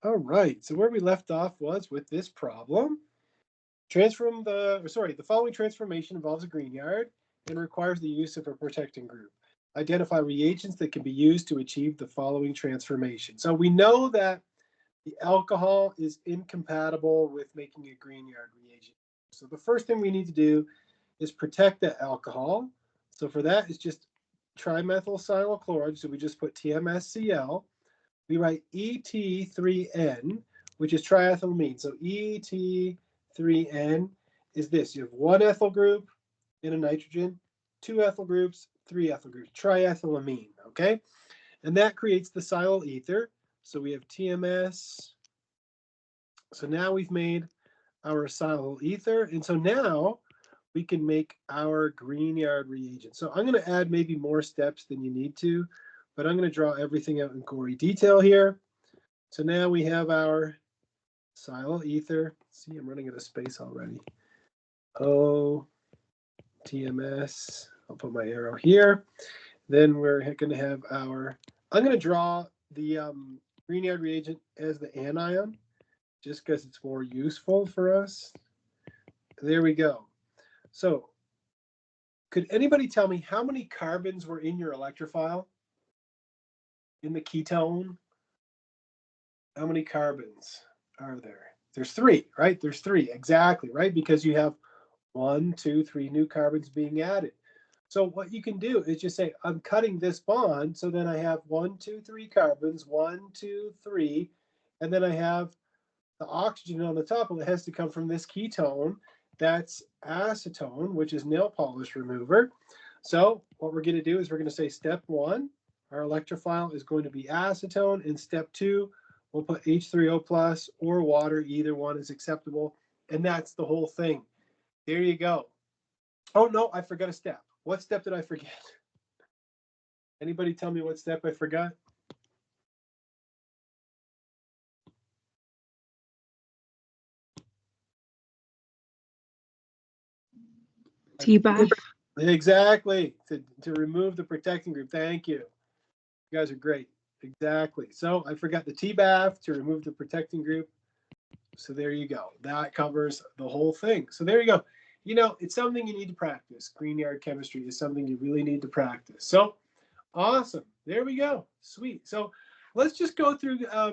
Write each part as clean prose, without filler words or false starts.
All right, so where we left off was with this problem. The following transformation involves a green yard and requires the use of a protecting group. Identify reagents that can be used to achieve the following transformation. So we know that the alcohol is incompatible with making a green yard reagent. So the first thing we need to do is protect that alcohol. So for that, it's just trimethyl chloride. So we just put TMSCl. We write ET3N, which is triethylamine. So ET3N is this. You have one ethyl group in a nitrogen, two ethyl groups, three ethyl groups, triethylamine, okay? And that creates the silyl ether. So we have TMS. So now we've made our silyl ether. And so now we can make our green yard reagent. So I'm going to add maybe more steps than you need to, but I'm going to draw everything out in gory detail here. So now we have our silyl ether. See, I'm running out of space already. O, TMS. I'll put my arrow here. Then we're going to have our, I'm going to draw the green yard reagent as the anion, just because it's more useful for us. There we go. So could anybody tell me how many carbons were in your electrophile? In the ketone? How many carbons are there? There's three, right? There's three, exactly, right? Because you have 1, 2, 3 new carbons being added. So what you can do is just say, I'm cutting this bond, so then I have 1, 2, 3 carbons, 1, 2, 3, and then I have the oxygen on the top, and it has to come from this ketone. That's acetone, which is nail polish remover. So what we're going to do is we're going to say step 1, our electrophile is going to be acetone. In step 2, we'll put H3O plus or water. Either one is acceptable. And that's the whole thing. There you go. Oh, no, I forgot a step. What step did I forget? Anybody tell me what step I forgot? T-bath. Exactly. To remove the protecting group. Thank you. You guys are great. Exactly. So I forgot the T-bath to remove the protecting group. So there you go. That covers the whole thing. So there you go. You know, it's something you need to practice. Green yard chemistry is something you really need to practice. So awesome. There we go. Sweet. So let's just go through a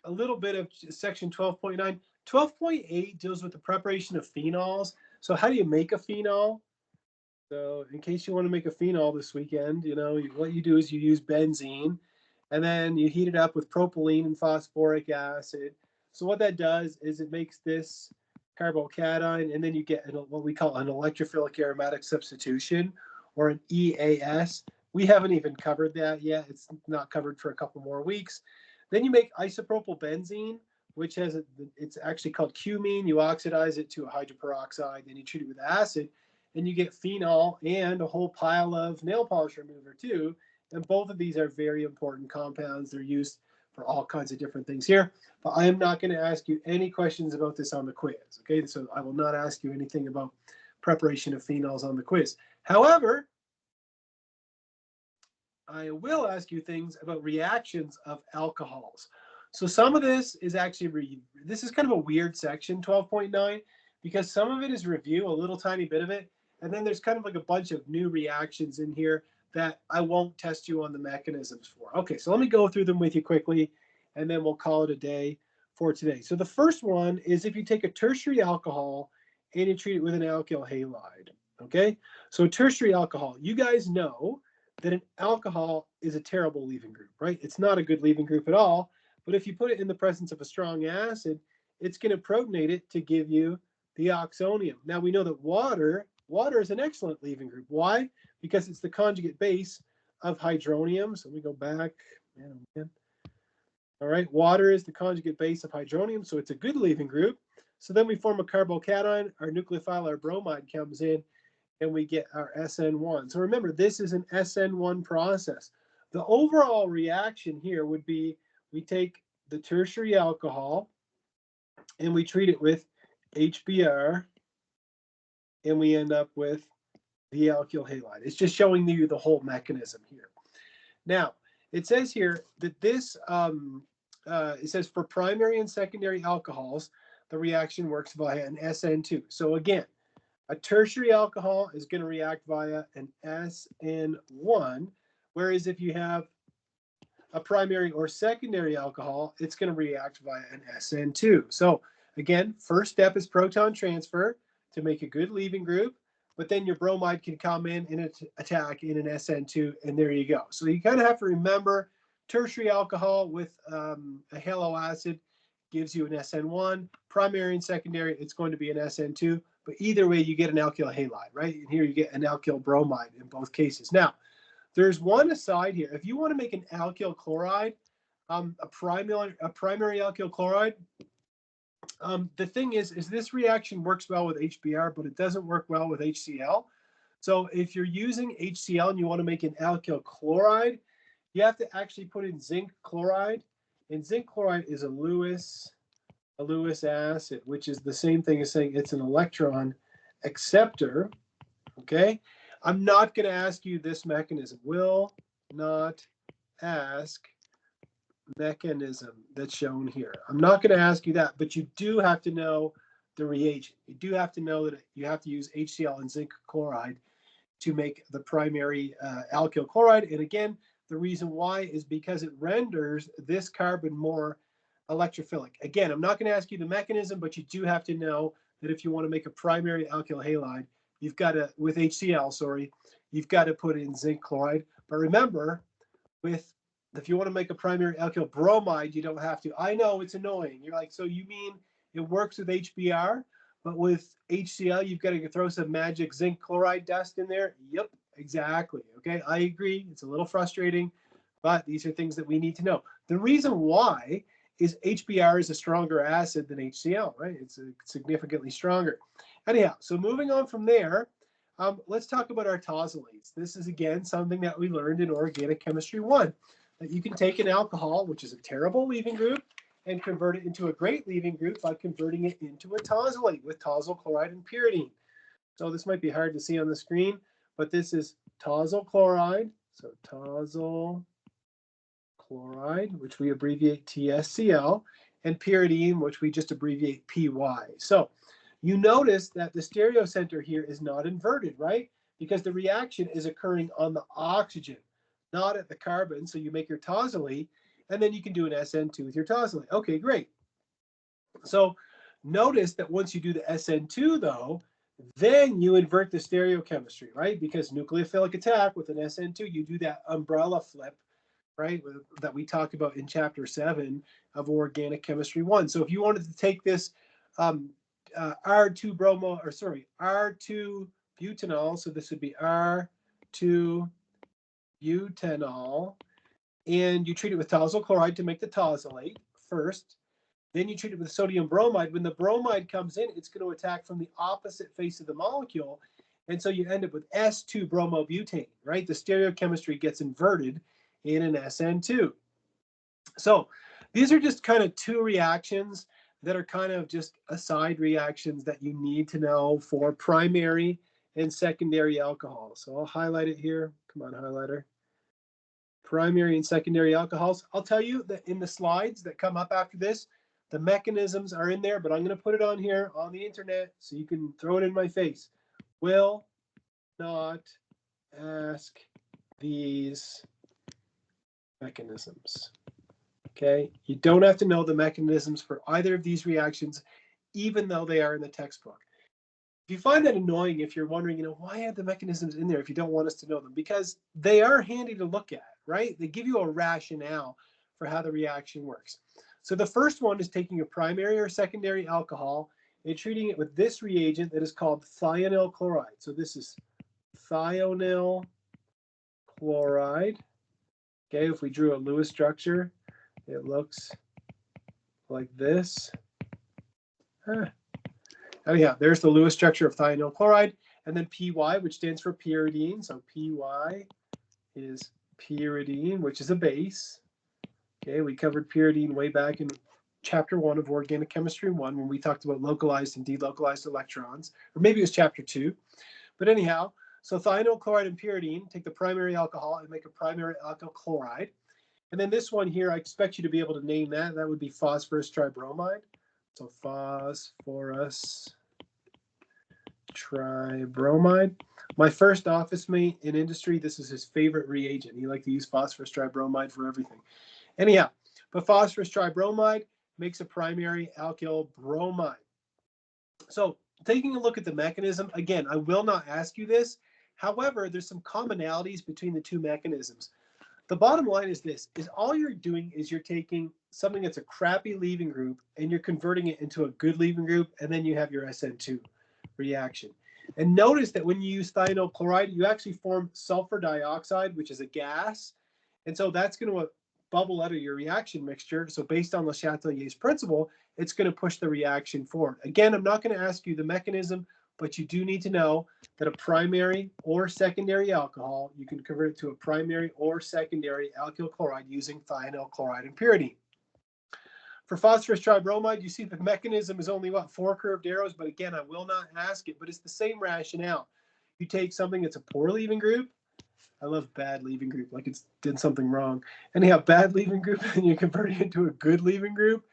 little bit of section 12.9. 12.8 deals with the preparation of phenols. So how do you make a phenol? So in case you want to make a phenol this weekend, you know, what you do is you use benzene and then you heat it up with propylene and phosphoric acid. So what that does is it makes this carbocation, and then you get what we call an electrophilic aromatic substitution, or an EAS. We haven't even covered that yet. It's not covered for a couple more weeks. Then you make isopropyl benzene, which it's actually called cumene. You oxidize it to a hydroperoxide, then you treat it with acid, and you get phenol and a whole pile of nail polish remover too. And both of these are very important compounds. They're used for all kinds of different things here. But I am not going to ask you any questions about this on the quiz. Okay, so I will not ask you anything about preparation of phenols on the quiz. However, I will ask you things about reactions of alcohols. So some of this is actually, this is kind of a weird section, 12.9, because some of it is review, a little tiny bit of it, and then there's kind of like a bunch of new reactions in here that I won't test you on the mechanisms for. Okay, so let me go through them with you quickly, and then we'll call it a day for today. So the first one is if you take a tertiary alcohol and you treat it with an alkyl halide. Okay, so tertiary alcohol, you guys know that an alcohol is a terrible leaving group, right? It's not a good leaving group at all. But if you put it in the presence of a strong acid, it's going to protonate it to give you the oxonium. Now we know that water is an excellent leaving group. Why? Because it's the conjugate base of hydronium. So let me go back. All right, water is the conjugate base of hydronium, so it's a good leaving group. So then we form a carbocation. Our nucleophile, our bromide, comes in, and we get our SN1. So remember, this is an SN1 process. The overall reaction here would be we take the tertiary alcohol and we treat it with HBr, and we end up with the alkyl halide. It's just showing you the whole mechanism here. Now, it says here that this it says for primary and secondary alcohols, the reaction works via an SN2. So again, a tertiary alcohol is going to react via an SN1, whereas if you have a primary or secondary alcohol, it's going to react via an SN2. So again, first step is proton transfer to make a good leaving group, but then your bromide can come in and attack in an SN2, and there you go. So you kind of have to remember tertiary alcohol with a halo acid gives you an SN1. Primary and secondary, it's going to be an SN2. But either way, you get an alkyl halide, right? And here you get an alkyl bromide in both cases. Now, there's one aside here. If you want to make an alkyl chloride, a primary alkyl chloride, the thing is this reaction works well with HBr, but it doesn't work well with HCl. So if you're using HCl and you want to make an alkyl chloride, you have to actually put in zinc chloride. And zinc chloride is a Lewis acid, which is the same thing as saying it's an electron acceptor. Okay. I'm not going to ask you this mechanism. Will not ask mechanism that's shown here. I'm not going to ask you that, but you do have to know the reagent. You do have to know that you have to use HCl and zinc chloride to make the primary alkyl chloride. And again, the reason why is because it renders this carbon more electrophilic. Again, I'm not going to ask you the mechanism, but you do have to know that if you want to make a primary alkyl halide, you've got to, with HCl, sorry, you've got to put in zinc chloride. But remember, if you want to make a primary alkyl bromide, you don't have to. I know it's annoying. You're like, so you mean it works with HBr, but with HCl, you've got to throw some magic zinc chloride dust in there? Yep, exactly. Okay, I agree. It's a little frustrating, but these are things that we need to know. The reason why is HBr is a stronger acid than HCl, right? It's significantly stronger. Anyhow, so moving on from there, let's talk about our tosylate. This is, again, something that we learned in Organic Chemistry 1, that you can take an alcohol, which is a terrible leaving group, and convert it into a great leaving group by converting it into a tosylate with tosyl chloride and pyridine. So this might be hard to see on the screen, but this is tosyl chloride, so tosyl chloride, which we abbreviate TSCl, and pyridine, which we just abbreviate PY. So you notice that the stereocenter here is not inverted, right? Because the reaction is occurring on the oxygen, not at the carbon. So you make your tosylate, and then you can do an SN2 with your tosylate. Okay, great. So notice that once you do the SN2, though, then you invert the stereochemistry, right? Because nucleophilic attack with an SN2, you do that umbrella flip, right, that we talked about in chapter 7 of Organic Chemistry 1. So if you wanted to take this R2 butanol, so this would be R2 butanol, and you treat it with tosyl chloride to make the tosylate first. Then you treat it with sodium bromide. When the bromide comes in, it's going to attack from the opposite face of the molecule. And so you end up with S2 bromobutane, right? The stereochemistry gets inverted in an SN2. So these are just kind of two reactions that are kind of just aside reactions that you need to know for primary and secondary alcohols. So I'll highlight it here. Come on, highlighter. Primary and secondary alcohols. I'll tell you that in the slides that come up after this, the mechanisms are in there, but I'm going to put it on here on the internet so you can throw it in my face. Will not ask these mechanisms. Okay, you don't have to know the mechanisms for either of these reactions, even though they are in the textbook. If you find that annoying, if you're wondering, why are the mechanisms in there if you don't want us to know them? Because they are handy to look at, right? They give you a rationale for how the reaction works. So the first one is taking a primary or secondary alcohol and treating it with this reagent that is called thionyl chloride. So this is thionyl chloride. Okay, if we drew a Lewis structure, it looks like this. Oh yeah, there's the Lewis structure of thionyl chloride, and then PY, which stands for pyridine. So PY is pyridine, which is a base. Okay, we covered pyridine way back in chapter 1 of Organic Chemistry 1 when we talked about localized and delocalized electrons, or maybe it was chapter 2. But anyhow, so thionyl chloride and pyridine take the primary alcohol and make a primary alkyl chloride. And then this one here, I expect you to be able to name that. That would be phosphorus tribromide. So phosphorus tribromide. My first office mate in industry, this is his favorite reagent. He liked to use phosphorus tribromide for everything. Anyhow, but phosphorus tribromide makes a primary alkyl bromide. So taking a look at the mechanism, again, I will not ask you this. However, there's some commonalities between the two mechanisms. The bottom line is this, is all you're doing is you're taking something that's a crappy leaving group and you're converting it into a good leaving group, and then you have your SN2 reaction. And notice that when you use thionyl chloride, you actually form sulfur dioxide, which is a gas. And so that's going to bubble out of your reaction mixture. So based on Le Chatelier's principle, it's going to push the reaction forward. Again, I'm not going to ask you the mechanism, but you do need to know that a primary or secondary alcohol, you can convert it to a primary or secondary alkyl chloride using thionyl chloride and pyridine. For phosphorus tribromide, you see the mechanism is only, what, 4 curved arrows, but again, I will not ask it, but it's the same rationale. You take something that's a poor leaving group. I love bad leaving group, like it's did something wrong. And you have bad leaving group, and you convert it into a good leaving group,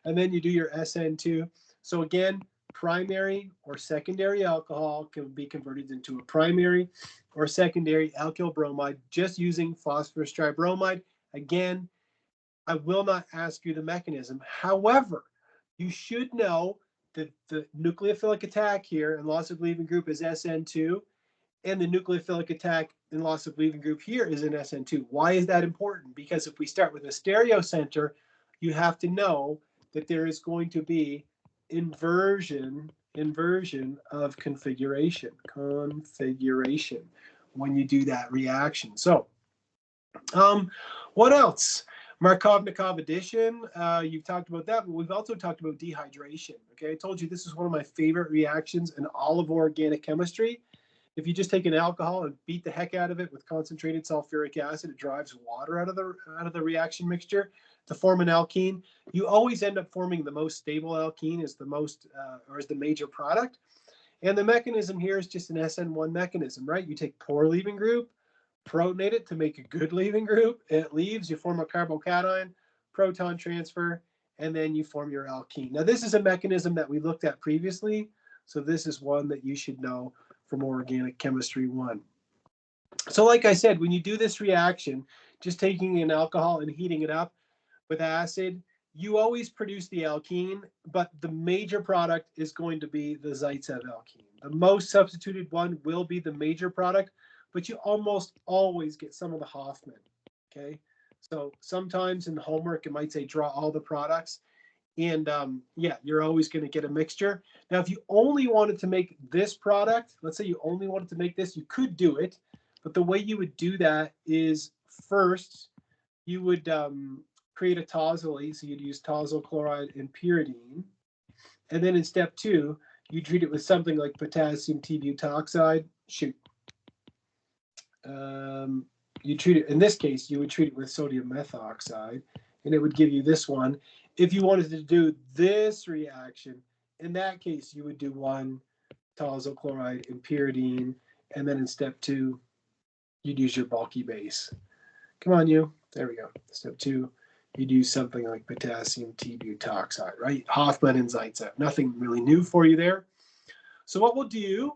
and then you do your SN2. So again, primary or secondary alcohol can be converted into a primary or secondary alkyl bromide just using phosphorus tribromide. Again, I will not ask you the mechanism. However, you should know that the nucleophilic attack here and loss of leaving group is SN2, and the nucleophilic attack and loss of leaving group here is in SN2. Why is that important? Because if we start with a stereocenter, you have to know that there is going to be inversion of configuration when you do that reaction. So what else? Markovnikov addition, you've talked about that, but we've also talked about dehydration. Okay, I told you this is one of my favorite reactions in all of organic chemistry. If you just take an alcohol and beat the heck out of it with concentrated sulfuric acid, it drives water out of the reaction mixture to form an alkene. You always end up forming the most stable alkene as the most or as the major product. And the mechanism here is just an SN1 mechanism, right? You take poor leaving group, protonate it to make a good leaving group. It leaves, you form a carbocation, proton transfer, and then you form your alkene. Now, this is a mechanism that we looked at previously, so this is one that you should know from Organic Chemistry 1. So like I said, when you do this reaction, just taking an alcohol and heating it up with acid, you always produce the alkene, but the major product is going to be the Zaitsev alkene. The most substituted one will be the major product, but you almost always get some of the Hoffman, okay? So sometimes in the homework, it might say draw all the products. And yeah, you're always going to get a mixture. Now, if you only wanted to make this product, let's say you only wanted to make this, you could do it. But the way you would do that is first, you would create a tosylate. So you'd use tosyl chloride and pyridine. And then in step 2, you treat it with something like potassium T-butoxide. You treat it, in this case, you would treat it with sodium methoxide, and it would give you this one. If you wanted to do this reaction, in that case, you would do 1 tosyl chloride and pyridine, and then in step 2, you'd use your bulky base. Come on, you. There we go. Step 2, you'd use something like potassium T-butoxide, right? Hoffman and Zaitsev. Nothing really new for you there. So what we'll do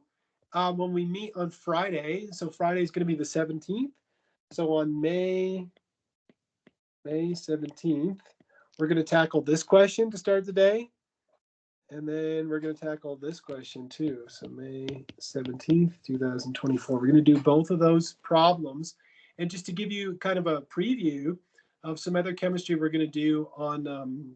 when we meet on Friday, so Friday is going to be the 17th. So on May 17th, we're going to tackle this question to start the day. And then we're going to tackle this question too. So May 17th, 2024. We're going to do both of those problems. And just to give you kind of a preview of some other chemistry we're going to do on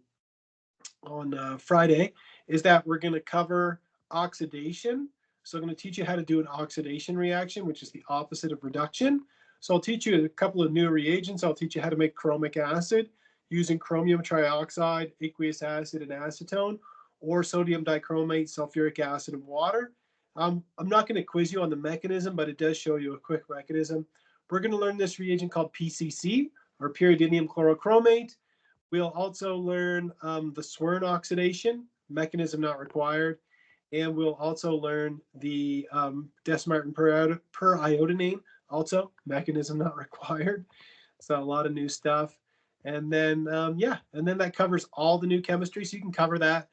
Friday, is that we're going to cover oxidation. So I'm going to teach you how to do an oxidation reaction, which is the opposite of reduction. So I'll teach you a couple of new reagents. I'll teach you how to make chromic acid using chromium trioxide, aqueous acid, and acetone, or sodium dichromate, sulfuric acid, and water. I'm not going to quiz you on the mechanism, but it does show you a quick mechanism. We're going to learn this reagent called PCC, or pyridinium chlorochromate. We'll also learn the Swern oxidation, mechanism not required. And we'll also learn the Desmartin periodinane, also mechanism not required. So a lot of new stuff. And then, yeah, and then that covers all the new chemistry. So you can cover that.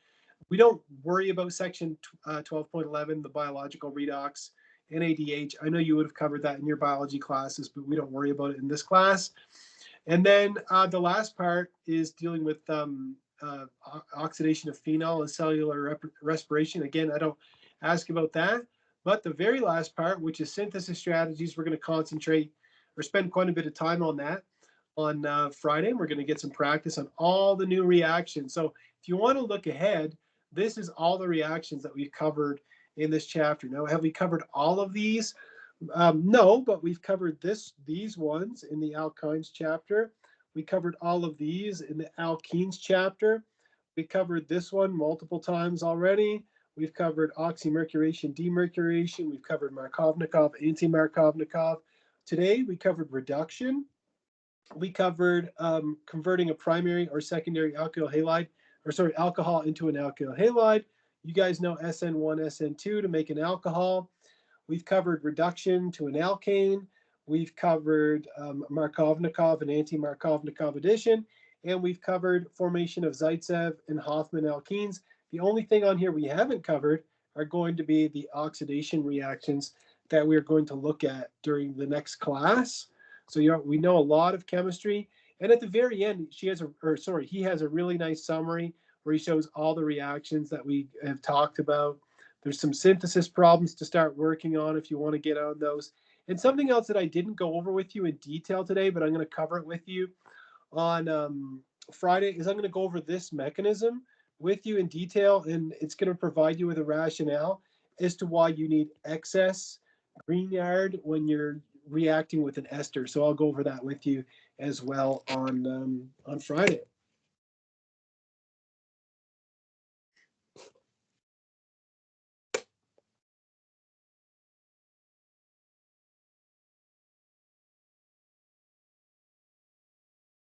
We don't worry about section 12.11, the biological redox, NADH. I know you would have covered that in your biology classes, but we don't worry about it in this class. And then the last part is dealing with oxidation of phenol and cellular respiration. Again, I don't ask about that. But the very last part, which is synthesis strategies, we're going to concentrate or spend quite a bit of time on that on Friday. We're going to get some practice on all the new reactions. So if you want to look ahead, this is all the reactions that we've covered in this chapter. Now, have we covered all of these? No, but we've covered these ones in the alkynes chapter. We covered all of these in the alkenes chapter. We covered this one multiple times already. We've covered oxymercuration, demercuration. We've covered Markovnikov, anti-Markovnikov. Today, we covered reduction. We covered converting a primary or secondary alkyl halide, or sorry, alcohol into an alkyl halide. You guys know SN1, SN2 to make an alcohol. We've covered reduction to an alkane. We've covered Markovnikov and anti-Markovnikov addition. And we've covered formation of Zaitsev and Hoffman alkenes. The only thing on here we haven't covered are going to be the oxidation reactions that we're going to look at during the next class. So we know a lot of chemistry. And at the very end, he has a really nice summary where he shows all the reactions that we have talked about. There's some synthesis problems to start working on if you want to get on those. And something else that I didn't go over with you in detail today, but I'm going to cover it with you on Friday, is I'm going to go over this mechanism with you in detail, and it's going to provide you with a rationale as to why you need excess Grignard when you're reacting with an ester. So I'll go over that with you as well on Friday.